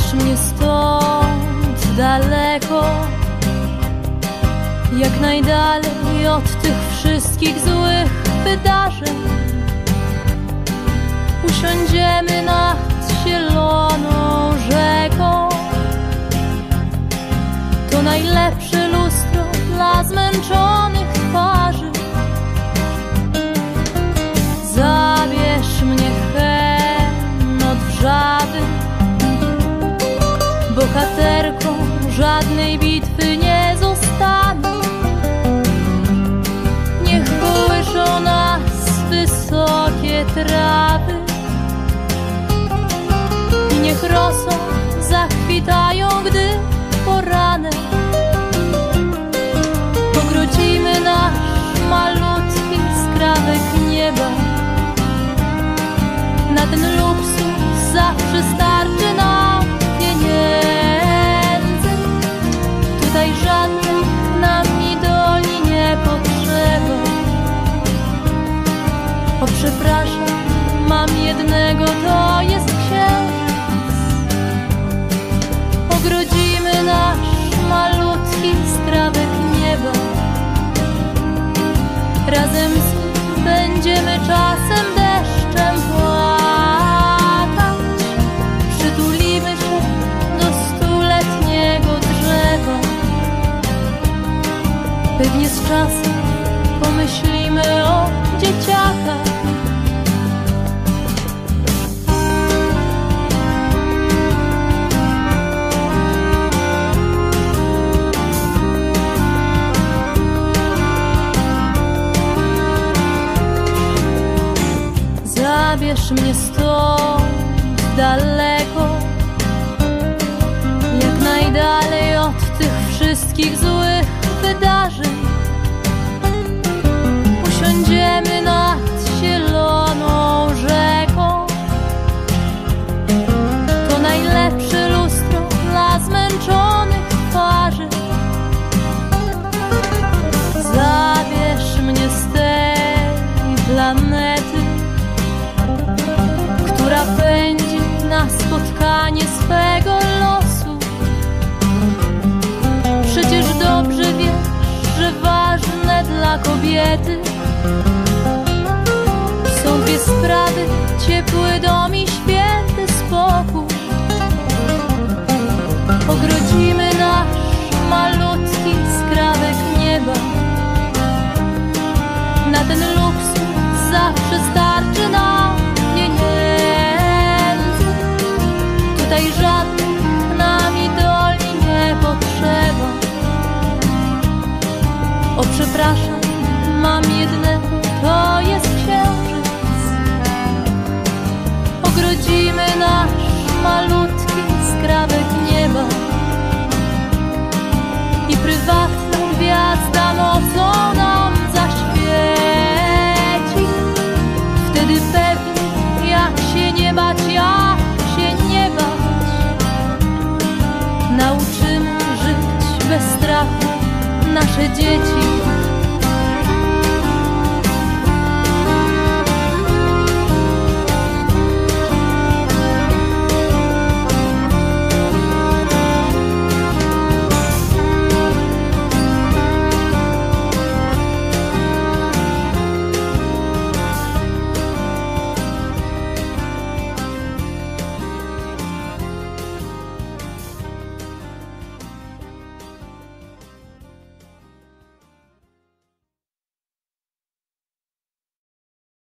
Zabierz mnie stąd daleko, jak najdalej od tych wszystkich złych wydarzeń. Usiądziemy nad zieloną rzeką. To najlepsze lustro dla zmęczonych twarzy. Zabierz mnie hen od wrzawy. Bohaterką żadnej bitwy nie zostanę. Niech kołyszą nas wysokie trawy i niech rosą zakwitają, gdy poranek. Ogrodzimy nasz malutki skrawek nieba. Na ten luksus zawsze starczy nam pieniędzy. Tutaj żadnych nam idoli nie potrzeba. O, przepraszam, mam jednego, to jest księżyc. Ogrodzimy nasz malutki skrawek nieba. Razem z nim będziemy czasem deszczem płakać. Przytulimy się do stuletniego drzewa. Pewnie z czasem pomyślimy o dzieciakach. Zabierz mnie stąd daleko, jak najdalej od tych wszystkich złych wydarzeń. Usiądziemy nad zieloną rzeką. To najlepsze lustro dla zmęczonych twarzy. Zabierz mnie z tej planety, która pędzi na spotkanie swego losu. Przecież dobrze wiesz, że ważne dla kobiety są dwie sprawy: ciepły dom i święty spokój. Ogrodzimy nasz malutki skrawek nieba. Na ten luksus zawsze starczy nam pieniędzy. Tutaj żadnych nam idoli nie potrzeba. O, przepraszam, mam jednego, to jest księżyc. Ogrodzimy nasz malutki skrawek nieba i prywatna gwiazda nocą nam zaświeci. Wtedy pewnie jak się nie bać, jak się nie bać. Nauczymy żyć bez strachu nasze dzieci.